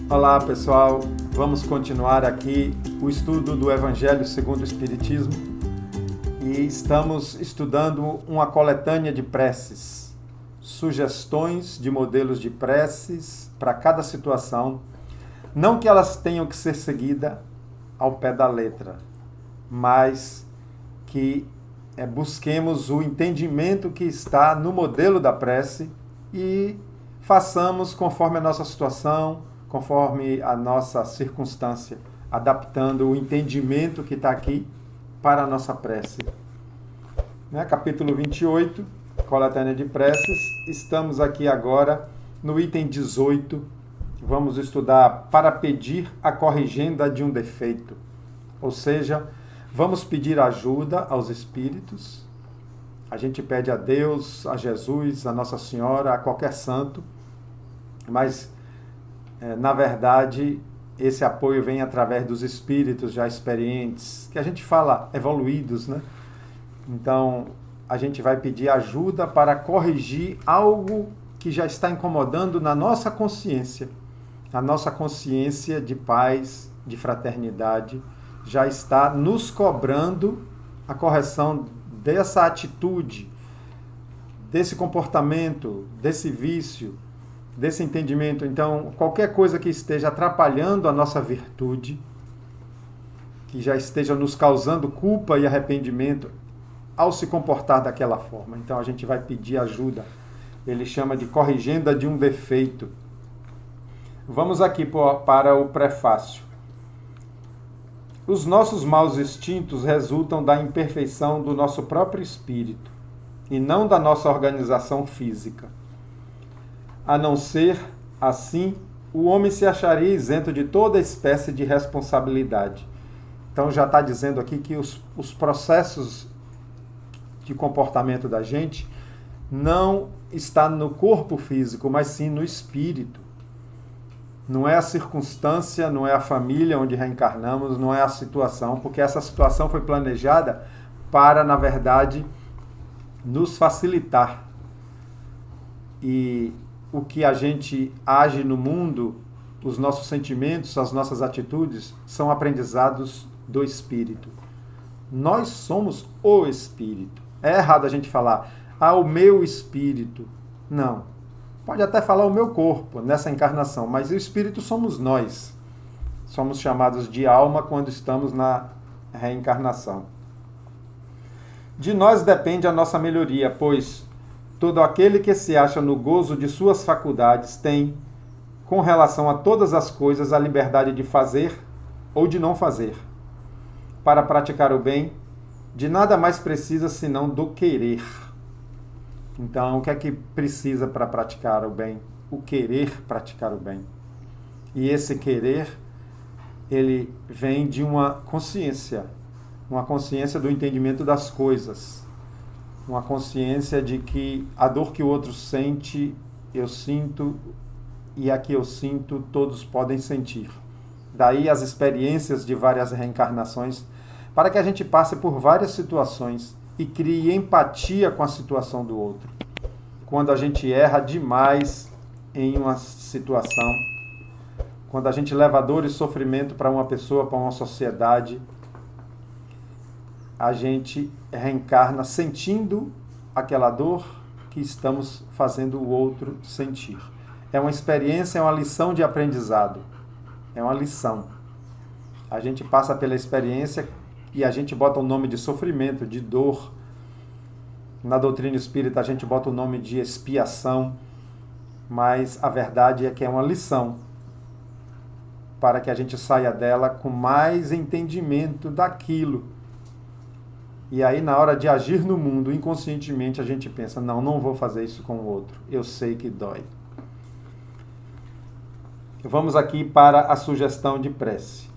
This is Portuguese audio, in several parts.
Olá pessoal, vamos continuar aqui o estudo do Evangelho segundo o Espiritismo e estamos estudando uma coletânea de preces, sugestões de modelos de preces para cada situação, não que elas tenham que ser seguidas ao pé da letra, mas que busquemos o entendimento que está no modelo da prece e façamos conforme a nossa situação, conforme a nossa circunstância, adaptando o entendimento que está aqui para a nossa prece. Capítulo 28, coletânea de preces, estamos aqui agora no item 18, vamos estudar para pedir a corrigenda de um defeito, ou seja, vamos pedir ajuda aos espíritos, a gente pede a Deus, a Jesus, a Nossa Senhora, a qualquer santo, mas na verdade esse apoio vem através dos espíritos já experientes, que a gente fala evoluídos, né? Então a gente vai pedir ajuda para corrigir algo que já está incomodando na nossa consciência. A nossa consciência de paz, de fraternidade, já está nos cobrando a correção dessa atitude, desse comportamento, desse vício, desse entendimento. Então, qualquer coisa que esteja atrapalhando a nossa virtude, que já esteja nos causando culpa e arrependimento ao se comportar daquela forma. Então, a gente vai pedir ajuda. Ele chama de corrigenda de um defeito. Vamos aqui para o prefácio. Os nossos maus instintos resultam da imperfeição do nosso próprio espírito e não da nossa organização física. A não ser assim, o homem se acharia isento de toda espécie de responsabilidade. Então já está dizendo aqui que os processos de comportamento da gente não está no corpo físico, mas sim no espírito. Não é a circunstância, não é a família onde reencarnamos, não é a situação, porque essa situação foi planejada para, na verdade, nos facilitar. E o que a gente age no mundo, os nossos sentimentos, as nossas atitudes, são aprendizados do Espírito. Nós somos o Espírito. É errado a gente falar, o meu Espírito. Não. Pode até falar o meu corpo nessa encarnação, mas o Espírito somos nós. Somos chamados de alma quando estamos na reencarnação. De nós depende a nossa melhoria, pois todo aquele que se acha no gozo de suas faculdades tem, com relação a todas as coisas, a liberdade de fazer ou de não fazer. Para praticar o bem, de nada mais precisa senão do querer. Então, o que é que precisa para praticar o bem? O querer praticar o bem. E esse querer, ele vem de uma consciência do entendimento das coisas. Uma consciência de que a dor que o outro sente, eu sinto, e a que eu sinto, todos podem sentir. Daí as experiências de várias reencarnações, para que a gente passe por várias situações e crie empatia com a situação do outro. Quando a gente erra demais em uma situação, quando a gente leva dor e sofrimento para uma pessoa, para uma sociedade, a gente reencarna sentindo aquela dor que estamos fazendo o outro sentir. É uma experiência, é uma lição de aprendizado. É uma lição. A gente passa pela experiência e a gente bota o nome de sofrimento, de dor. Na doutrina espírita a gente bota o nome de expiação, mas a verdade é que é uma lição para que a gente saia dela com mais entendimento daquilo. E aí, na hora de agir no mundo, inconscientemente, a gente pensa, não vou fazer isso com o outro. Eu sei que dói. Vamos aqui para a sugestão de prece.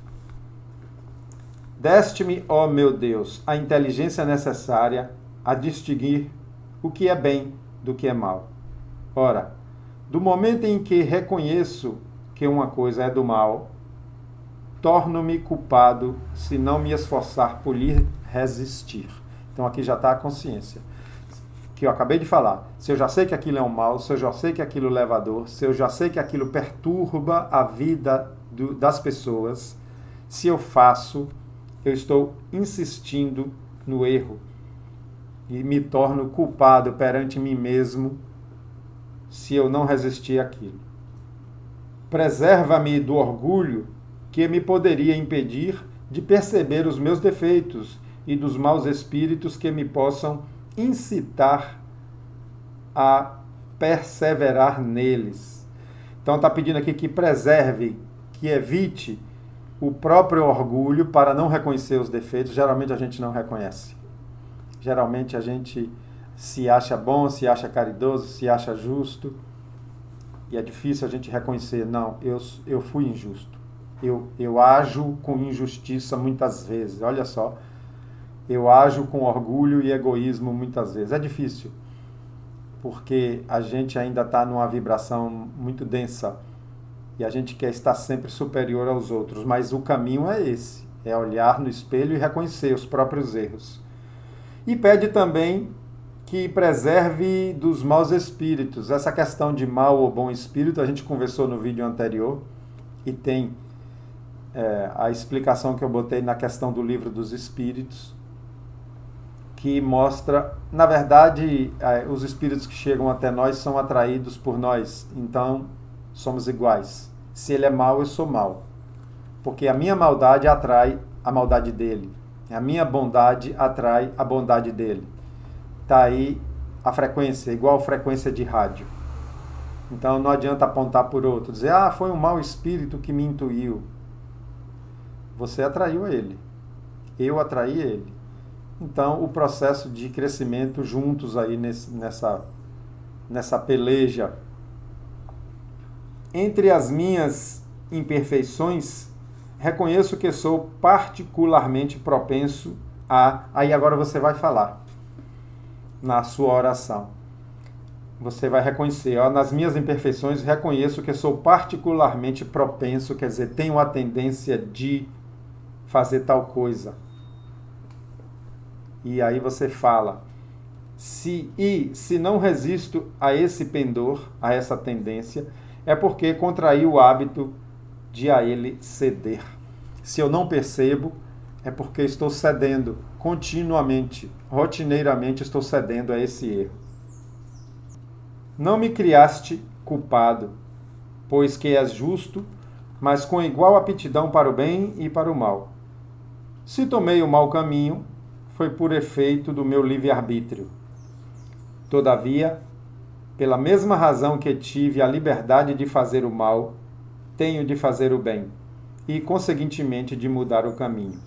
Deste-me, ó meu Deus, a inteligência necessária a distinguir o que é bem do que é mal. Ora, do momento em que reconheço que uma coisa é do mal, torno-me culpado se não me esforçar por lhe resistir. Então aqui já está a consciência. que eu acabei de falar, se eu já sei que aquilo é um mal, se eu já sei que aquilo leva a dor, se eu já sei que aquilo perturba a vida das pessoas, se eu faço, eu estou insistindo no erro e me torno culpado perante mim mesmo se eu não resistir àquilo. Preserva-me do orgulho que me poderia impedir de perceber os meus defeitos e dos maus espíritos que me possam incitar a perseverar neles. Então está pedindo aqui que preserve, que evite o próprio orgulho para não reconhecer os defeitos. Geralmente a gente não reconhece. Geralmente a gente se acha bom, se acha caridoso, se acha justo. E é difícil a gente reconhecer, não, eu fui injusto. Eu ajo com injustiça muitas vezes. Olha só, eu ajo com orgulho e egoísmo muitas vezes. É difícil, porque a gente ainda está numa vibração muito densa e a gente quer estar sempre superior aos outros. Mas o caminho é esse, é olhar no espelho e reconhecer os próprios erros. E pede também que preserve dos maus espíritos. Essa questão de mal ou bom espírito, a gente conversou no vídeo anterior e tem a explicação que eu botei na questão do livro dos espíritos, que mostra, na verdade, os espíritos que chegam até nós são atraídos por nós, então somos iguais. Se ele é mau, eu sou mau, porque a minha maldade atrai a maldade dele, a minha bondade atrai a bondade dele. Está aí a frequência, igual a frequência de rádio. Então não adianta apontar por outro, dizer, foi um mau espírito que me intuiu. Você atraiu ele, eu atraí ele. Então o processo de crescimento juntos aí nessa peleja. Entre as minhas imperfeições, reconheço que sou particularmente propenso a... Aí agora você vai falar na sua oração. Você vai reconhecer, nas minhas imperfeições, reconheço que sou particularmente propenso, quer dizer, tenho a tendência de fazer tal coisa. E aí você fala, se não resisto a esse pendor, a essa tendência, é porque contraí o hábito de a ele ceder. Se eu não percebo, é porque estou cedendo continuamente, rotineiramente estou cedendo a esse erro. Não me criaste culpado, pois que és justo, mas com igual aptidão para o bem e para o mal. Se tomei o mau caminho, foi por efeito do meu livre-arbítrio. Todavia, pela mesma razão que tive a liberdade de fazer o mal, tenho de fazer o bem, e, conseguintemente, de mudar o caminho.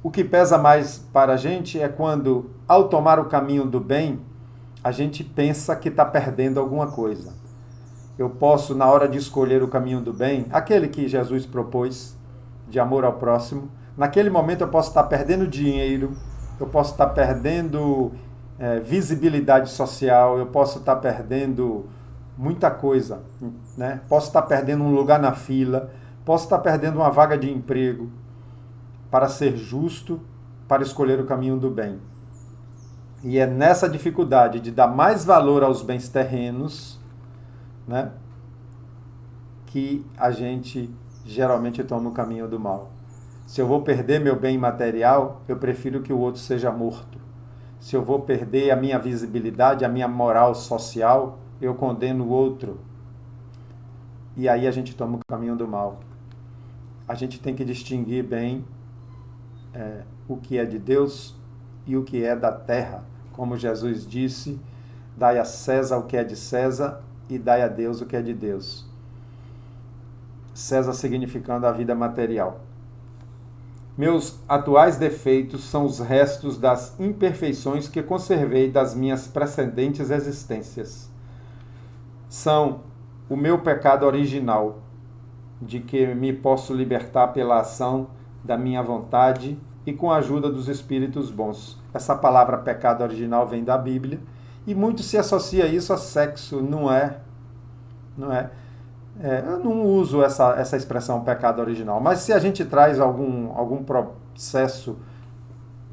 O que pesa mais para a gente é quando, ao tomar o caminho do bem, a gente pensa que está perdendo alguma coisa. Eu posso, na hora de escolher o caminho do bem, aquele que Jesus propôs, de amor ao próximo, naquele momento eu posso estar perdendo dinheiro, eu posso estar perdendo visibilidade social, eu posso estar perdendo muita coisa, né? Posso estar perdendo um lugar na fila, posso estar perdendo uma vaga de emprego, para ser justo, para escolher o caminho do bem. E é nessa dificuldade de dar mais valor aos bens terrenos, né, que a gente geralmente toma o caminho do mal. Se eu vou perder meu bem material, eu prefiro que o outro seja morto. Se eu vou perder a minha visibilidade, a minha moral social, eu condeno o outro. E aí a gente toma o caminho do mal. A gente tem que distinguir bem o que é de Deus e o que é da terra. Como Jesus disse, dai a César o que é de César e dai a Deus o que é de Deus. César significando a vida material. Meus atuais defeitos são os restos das imperfeições que conservei das minhas precedentes existências. São o meu pecado original, de que me posso libertar pela ação da minha vontade e com a ajuda dos espíritos bons. Essa palavra pecado original vem da Bíblia e muito se associa isso a sexo, não é? Eu não uso essa expressão pecado original, mas se a gente traz algum processo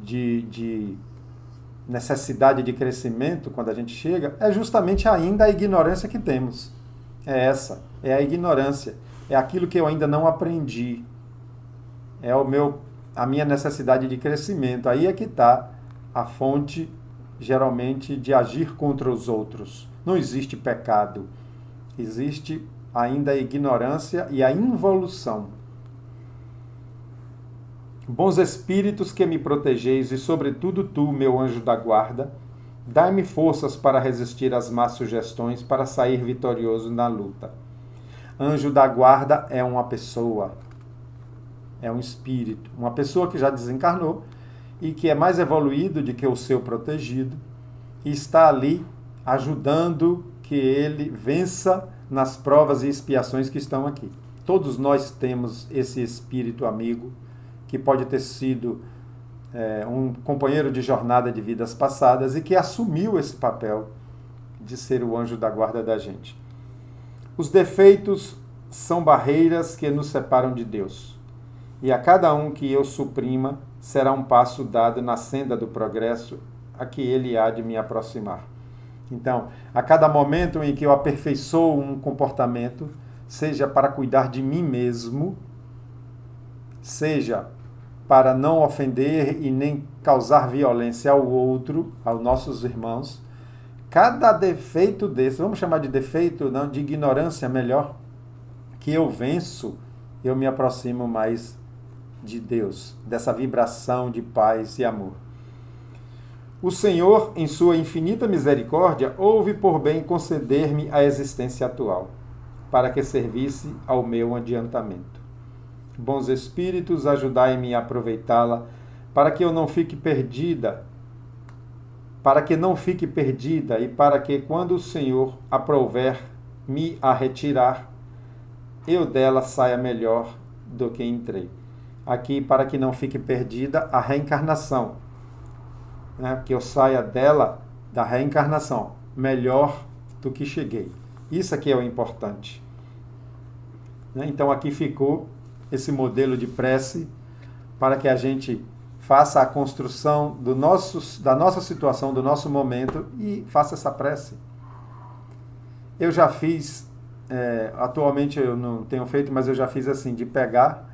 de necessidade de crescimento, quando a gente chega, é justamente ainda a ignorância que temos. É essa, é a ignorância. É aquilo que eu ainda não aprendi. É a minha necessidade de crescimento. Aí é que está a fonte, geralmente, de agir contra os outros. Não existe pecado. Existe ainda a ignorância e a involução. Bons espíritos que me protegeis, e sobretudo tu, meu anjo da guarda, dai-me forças para resistir às más sugestões, para sair vitorioso na luta. Anjo da guarda é uma pessoa, é um espírito, uma pessoa que já desencarnou e que é mais evoluído do que o seu protegido, e está ali ajudando que ele vença nas provas e expiações que estão aqui. Todos nós temos esse espírito amigo, que pode ter sido um companheiro de jornada de vidas passadas e que assumiu esse papel de ser o anjo da guarda da gente. Os defeitos são barreiras que nos separam de Deus. E a cada um que eu suprima, será um passo dado na senda do progresso a que ele há de me aproximar. Então, a cada momento em que eu aperfeiçoo um comportamento, seja para cuidar de mim mesmo, seja para não ofender e nem causar violência ao outro, aos nossos irmãos, cada defeito desse, vamos chamar de defeito, não, de ignorância melhor, que eu venço, eu me aproximo mais de Deus, dessa vibração de paz e amor. O Senhor, em sua infinita misericórdia, houve por bem conceder-me a existência atual, para que servisse ao meu adiantamento. Bons espíritos, ajudai-me a aproveitá-la, para que eu não fique perdida, e para que, quando o Senhor aprouver me a retirar, eu dela saia melhor do que entrei. Aqui, para que não fique perdida, a reencarnação, né? Que eu saia dela, da reencarnação, melhor do que cheguei. Isso aqui é o importante. Então, aqui ficou esse modelo de prece para que a gente faça a construção da nossa situação, do nosso momento, e faça essa prece. Eu já fiz, atualmente eu não tenho feito, mas eu já fiz assim, de pegar,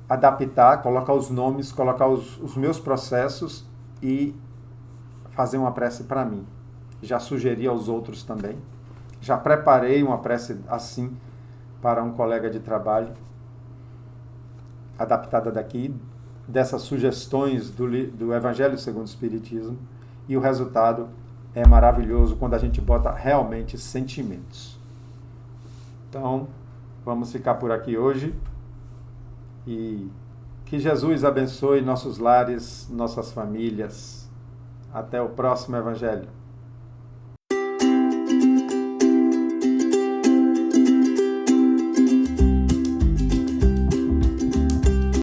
adaptar, colocar os nomes, colocar os meus processos e fazer uma prece para mim. Já sugeri aos outros também. Já preparei uma prece assim para um colega de trabalho, adaptada daqui, dessas sugestões do Evangelho segundo o Espiritismo, e o resultado é maravilhoso quando a gente bota realmente sentimentos. Então, vamos ficar por aqui hoje, e que Jesus abençoe nossos lares, nossas famílias. Até o próximo Evangelho.